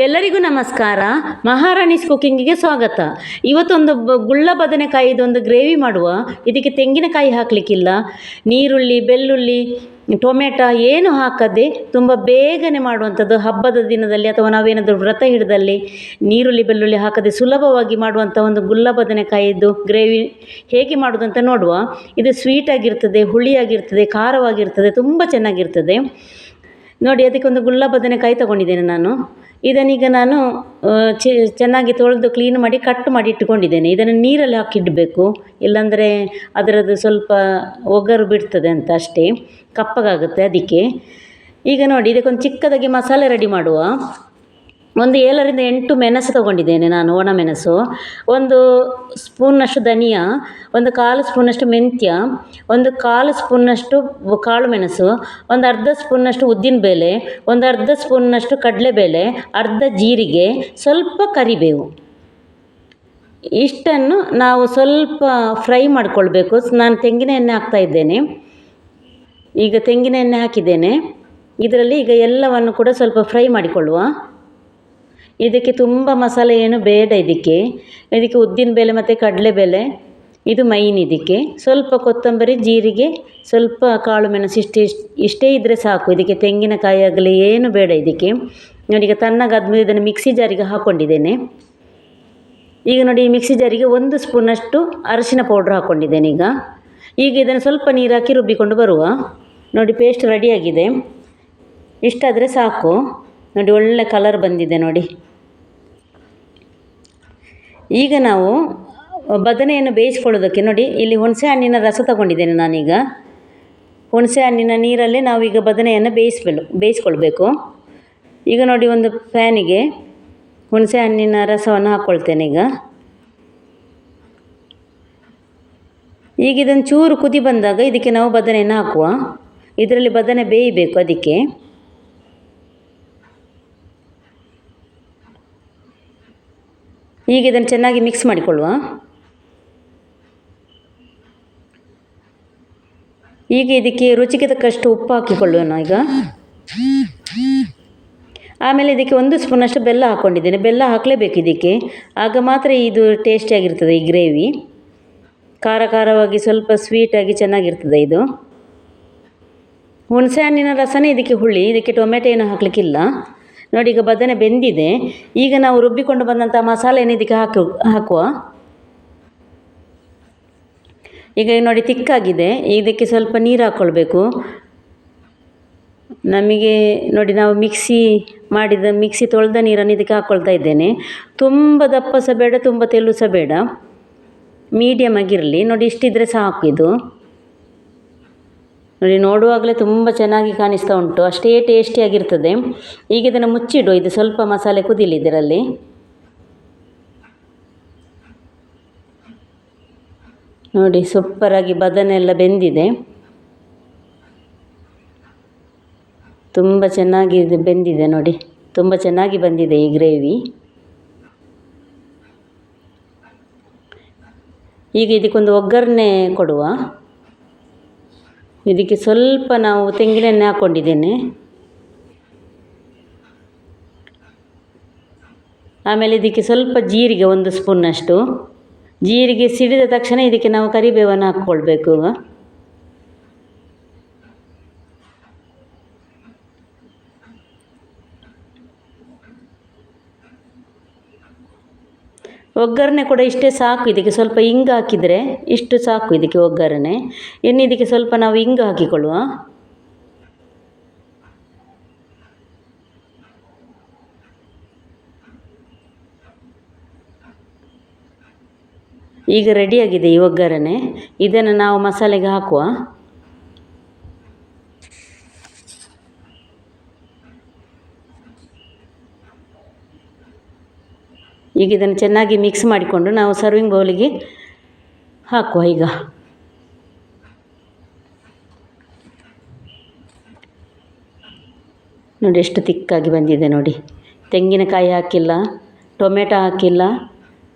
ಎಲ್ಲರಿಗೂ ನಮಸ್ಕಾರ. ಮಹಾರಾಣೀಸ್ ಕುಕ್ಕಿಂಗಿಗೆ ಸ್ವಾಗತ. ಇವತ್ತೊಂದು ಗುಳ್ಳ ಬದನೆಕಾಯಿದೊಂದು ಗ್ರೇವಿ ಮಾಡುವ. ಇದಕ್ಕೆ ತೆಂಗಿನಕಾಯಿ ಹಾಕಲಿಕ್ಕಿಲ್ಲ, ನೀರುಳ್ಳಿ, ಬೆಳ್ಳುಳ್ಳಿ, ಟೊಮೆಟೊ ಏನು ಹಾಕದೆ ತುಂಬ ಬೇಗನೆ ಮಾಡುವಂಥದ್ದು. ಹಬ್ಬದ ದಿನದಲ್ಲಿ ಅಥವಾ ನಾವೇನಾದರೂ ವ್ರತ ಹಿಡಿದಲ್ಲಿ ನೀರುಳ್ಳಿ ಬೆಳ್ಳುಳ್ಳಿ ಹಾಕದೆ ಸುಲಭವಾಗಿ ಮಾಡುವಂಥ ಒಂದು ಗುಳ್ಳ ಬದನೆಕಾಯಿದ್ದು ಗ್ರೇವಿ ಹೇಗೆ ಮಾಡೋದಂತ ನೋಡುವ. ಇದು ಸ್ವೀಟಾಗಿರ್ತದೆ, ಹುಳಿಯಾಗಿರ್ತದೆ, ಖಾರವಾಗಿರ್ತದೆ, ತುಂಬ ಚೆನ್ನಾಗಿರ್ತದೆ. ನೋಡಿ, ಅದಕ್ಕೊಂದು ಗುಳ್ಳ ಬದನೆಕಾಯಿ ತೊಗೊಂಡಿದ್ದೇನೆ ನಾನು. ಇದನ್ನೀಗ ನಾನು ಚೆನ್ನಾಗಿ ತೊಳೆದು ಕ್ಲೀನ್ ಮಾಡಿ ಕಟ್ ಮಾಡಿ ಇಟ್ಟುಕೊಂಡಿದ್ದೇನೆ. ಇದನ್ನು ನೀರಲ್ಲಿ ಹಾಕಿಡಬೇಕು, ಇಲ್ಲಾಂದರೆ ಅದರದ್ದು ಸ್ವಲ್ಪ ಒಗರು ಬಿಡ್ತದೆ ಅಂತ ಅಷ್ಟೇ, ಕಪ್ಪಗಾಗುತ್ತೆ ಅದಕ್ಕೆ. ಈಗ ನೋಡಿ, ಇದಕ್ಕೊಂದು ಚಿಕ್ಕದಾಗಿ ಮಸಾಲೆ ರೆಡಿ ಮಾಡುವ. ಒಂದು 7ರಿಂದ 8 ಮೆಣಸು ತೊಗೊಂಡಿದ್ದೇನೆ ನಾನು, ಒಣ ಮೆಣಸು. 1 ಸ್ಪೂನ್ನಷ್ಟು ಧನಿಯಾ, 1/4 ಸ್ಪೂನಷ್ಟು ಮೆಂತ್ಯ, 1/4 ಸ್ಪೂನ್ನಷ್ಟು ಕಾಳು ಮೆಣಸು, 1/2 ಸ್ಪೂನ್ನಷ್ಟು ಉದ್ದಿನಬೇಳೆ, 1/2 ಸ್ಪೂನ್ನಷ್ಟು ಕಡಲೆಬೇಳೆ, ಅರ್ಧ ಜೀರಿಗೆ, ಸ್ವಲ್ಪ ಕರಿಬೇವು. ಇಷ್ಟನ್ನು ನಾವು ಸ್ವಲ್ಪ ಫ್ರೈ ಮಾಡಿಕೊಳ್ಬೇಕು. ನಾನು ತೆಂಗಿನ ಎಣ್ಣೆ ಹಾಕ್ತಾ ಇದ್ದೇನೆ. ಈಗ ತೆಂಗಿನ ಎಣ್ಣೆ ಹಾಕಿದ್ದೇನೆ. ಇದರಲ್ಲಿ ಈಗ ಎಲ್ಲವನ್ನು ಕೂಡ ಸ್ವಲ್ಪ ಫ್ರೈ ಮಾಡಿಕೊಳ್ಳುವ. ಇದಕ್ಕೆ ತುಂಬ ಮಸಾಲೆ ಏನು ಬೇಡ. ಇದಕ್ಕೆ ಉದ್ದಿನಬೇಳೆ ಮತ್ತು ಕಡಲೆಬೇಳೆ ಇದು ಮೈನ್. ಇದಕ್ಕೆ ಸ್ವಲ್ಪ ಕೊತ್ತಂಬರಿ, ಜೀರಿಗೆ, ಸ್ವಲ್ಪ ಕಾಳು ಮೆಣಸು, ಇಷ್ಟೇ ಇದ್ದರೆ ಸಾಕು. ಇದಕ್ಕೆ ತೆಂಗಿನಕಾಯಿ ಆಗಲಿ ಏನು ಬೇಡ ಇದಕ್ಕೆ. ನೋಡಿ, ಈಗ ತಣ್ಣಗಾದ್ಮೇಲೆ ಇದನ್ನು ಮಿಕ್ಸಿ ಜಾರಿಗೆ ಹಾಕ್ಕೊಂಡಿದ್ದೇನೆ. ಈಗ ನೋಡಿ, ಈ ಮಿಕ್ಸಿ ಜಾರಿಗೆ 1 ಸ್ಪೂನಷ್ಟು ಅರಿಶಿನ ಪೌಡ್ರ್ ಹಾಕ್ಕೊಂಡಿದ್ದೇನೆ. ಈಗ ಇದನ್ನು ಸ್ವಲ್ಪ ನೀರು ಹಾಕಿ ರುಬ್ಬಿಕೊಂಡು ಬರುವ. ನೋಡಿ, ಪೇಸ್ಟ್ ರೆಡಿಯಾಗಿದೆ. ಇಷ್ಟಾದರೆ ಸಾಕು. ನೋಡಿ, ಒಳ್ಳೆ ಕಲರ್ ಬಂದಿದೆ ನೋಡಿ. ಈಗ ನಾವು ಬದನೆಯನ್ನು ಬೇಯಿಸ್ಕೊಳ್ಳೋದಕ್ಕೆ ನೋಡಿ, ಇಲ್ಲಿ ಹುಣಸೆ ಹಣ್ಣಿನ ರಸ ತಗೊಂಡಿದ್ದೇನೆ ನಾನೀಗ. ಹುಣಸೆ ಹಣ್ಣಿನ ನೀರಲ್ಲೇ ನಾವೀಗ ಬದನೆಯನ್ನು ಬೇಯಿಸ್ಕೊಳ್ಬೇಕು. ಈಗ ನೋಡಿ, ಒಂದು ಪ್ಯಾನಿಗೆ ಹುಣಸೆ ಹಣ್ಣಿನ ರಸವನ್ನು ಹಾಕ್ಕೊಳ್ತೇನೆ. ಈಗ ಇದನ್ನು ಚೂರು ಕುದಿ ಬಂದಾಗ ಇದಕ್ಕೆ ನಾವು ಬದನೆಯನ್ನು ಹಾಕುವ. ಇದರಲ್ಲಿ ಬದನೆ ಬೇಯಬೇಕು ಅದಕ್ಕೆ. ಈಗ ಇದನ್ನು ಚೆನ್ನಾಗಿ ಮಿಕ್ಸ್ ಮಾಡಿಕೊಳ್ಳುವ. ಈಗ ಇದಕ್ಕೆ ರುಚಿಗೆ ತಕ್ಕಷ್ಟು ಉಪ್ಪು ಹಾಕಿಕೊಳ್ಳೋಣ ಈಗ. ಆಮೇಲೆ ಇದಕ್ಕೆ 1 ಸ್ಪೂನಷ್ಟು ಬೆಲ್ಲ ಹಾಕ್ಕೊಂಡಿದ್ದೇನೆ. ಬೆಲ್ಲ ಹಾಕಲೇಬೇಕು ಇದಕ್ಕೆ, ಆಗ ಮಾತ್ರ ಇದು ಟೇಸ್ಟಿಯಾಗಿರ್ತದೆ ಈ ಗ್ರೇವಿ. ಖಾರ ಖಾರವಾಗಿ ಸ್ವಲ್ಪ ಸ್ವೀಟಾಗಿ ಚೆನ್ನಾಗಿರ್ತದೆ ಇದು. ಹುಣಸೆ ಹಣ್ಣಿನ ರಸನೇ ಇದಕ್ಕೆ ಹುಳಿ. ಇದಕ್ಕೆ ಟೊಮೆಟೊ ಏನು ಹಾಕಲಿಕ್ಕಿಲ್ಲ. ನೋಡಿ, ಈಗ ಬದನೆ ಬೆಂದಿದೆ. ಈಗ ನಾವು ರುಬ್ಬಿಕೊಂಡು ಬಂದಂಥ ಮಸಾಲೆಯನ್ನು ಇದಕ್ಕೆ ಹಾಕುವ. ಈಗ ನೋಡಿ, ತಿಕ್ಕಾಗಿದೆ. ಇದಕ್ಕೆ ಸ್ವಲ್ಪ ನೀರು ಹಾಕ್ಕೊಳ್ಬೇಕು. ನಮಗೆ ನೋಡಿ, ನಾವು ಮಿಕ್ಸಿ ತೊಳೆದ ನೀರನ್ನು ಇದಕ್ಕೆ ಹಾಕ್ಕೊಳ್ತಾ ಇದ್ದೇನೆ. ತುಂಬ ದಪ್ಪ ಸಹ ಬೇಡ, ತುಂಬ ತೆಳು ಸಹ ಬೇಡ, ಮೀಡಿಯಮ್ ಆಗಿರಲಿ. ನೋಡಿ, ಇಷ್ಟಿದ್ರೆ ಸಾಕು ಇದು. ನೋಡಿ, ನೋಡುವಾಗಲೇ ತುಂಬ ಚೆನ್ನಾಗಿ ಕಾಣಿಸ್ತಾ ಉಂಟು, ಅಷ್ಟೇ ಟೇಸ್ಟಿಯಾಗಿರ್ತದೆ. ಈಗ ಇದನ್ನು ಮುಚ್ಚಿಡು. ಇದು ಸ್ವಲ್ಪ ಮಸಾಲೆ ಕುದಿಲಿ ಇದರಲ್ಲಿ. ನೋಡಿ, ಸೂಪರಾಗಿ ಬದನೆ ಎಲ್ಲ ಬೆಂದಿದೆ. ತುಂಬ ಚೆನ್ನಾಗಿ ಬೆಂದಿದೆ ನೋಡಿ, ತುಂಬ ಚೆನ್ನಾಗಿ ಬಂದಿದೆ ಈ ಗ್ರೇವಿ. ಈಗ ಇದಕ್ಕೊಂದು ಒಗ್ಗರಣೆ ಕೊಡುವ. ಇದಕ್ಕೆ ಸ್ವಲ್ಪ ನಾವು ತೆಂಗಿನೆಣ್ಣೆ ಹಾಕ್ಕೊಂಡಿದ್ದೇನೆ. ಆಮೇಲೆ ಇದಕ್ಕೆ ಸ್ವಲ್ಪ ಜೀರಿಗೆ, 1 ಸ್ಪೂನ್ನಷ್ಟು ಜೀರಿಗೆ ಸಿಡಿದ ತಕ್ಷಣ ಇದಕ್ಕೆ ನಾವು ಕರಿಬೇವನ್ನು ಹಾಕ್ಕೊಳ್ಬೇಕು. ಒಗ್ಗರಣೆ ಕೂಡ ಇಷ್ಟೇ ಸಾಕು. ಇದಕ್ಕೆ ಸ್ವಲ್ಪ ಇಂಗು ಹಾಕಿದರೆ ಇಷ್ಟು ಸಾಕು ಇದಕ್ಕೆ ಒಗ್ಗರಣೆ. ಇನ್ನು ಇದಕ್ಕೆ ಸ್ವಲ್ಪ ನಾವು ಇಂಗು ಹಾಕಿಕೊಳ್ಳುವ. ಈಗ ರೆಡಿಯಾಗಿದೆ ಈ ಒಗ್ಗರಣೆ. ಇದನ್ನು ನಾವು ಮಸಾಲೆಗೆ ಹಾಕುವ. ಈಗ ಇದನ್ನು ಚೆನ್ನಾಗಿ ಮಿಕ್ಸ್ ಮಾಡಿಕೊಂಡು ನಾವು ಸರ್ವಿಂಗ್ ಬೌಲಿಗೆ ಹಾಕುವ. ಈಗ ನೋಡಿ, ಎಷ್ಟು ತಿಕ್ಕಾಗಿ ಬಂದಿದೆ ನೋಡಿ. ತೆಂಗಿನಕಾಯಿ ಹಾಕಿಲ್ಲ, ಟೊಮೆಟೊ ಹಾಕಿಲ್ಲ,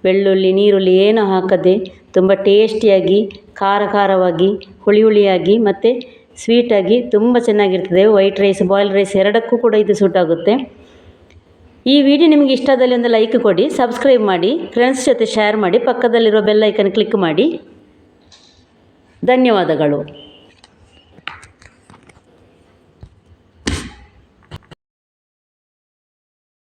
ಬೆಳ್ಳುಳ್ಳಿ, ನೀರುಳ್ಳಿ ಏನೂ ಹಾಕದೆ ತುಂಬ ಟೇಸ್ಟಿಯಾಗಿ, ಖಾರ ಖಾರವಾಗಿ, ಹುಳಿ ಹುಳಿಯಾಗಿ ಮತ್ತು ಸ್ವೀಟಾಗಿ ತುಂಬ ಚೆನ್ನಾಗಿರ್ತದೆ. ವೈಟ್ ರೈಸ್, ಬಾಯ್ಲ್ಡ್ ರೈಸ್ ಎರಡಕ್ಕೂ ಕೂಡ ಇದು ಸೂಟ್ ಆಗುತ್ತೆ. ಈ ವಿಡಿಯೋ ನಿಮಗೆ ಇಷ್ಟದಲ್ಲಿ ಒಂದು ಲೈಕ್ ಕೊಡಿ, ಸಬ್ಸ್ಕ್ರೈಬ್ ಮಾಡಿ, ಫ್ರೆಂಡ್ಸ್ ಜೊತೆ ಶೇರ್ ಮಾಡಿ, ಪಕ್ಕದಲ್ಲಿರೋ ಬೆಲ್ ಐಕನ್ ಕ್ಲಿಕ್ ಮಾಡಿ. ಧನ್ಯವಾದಗಳು.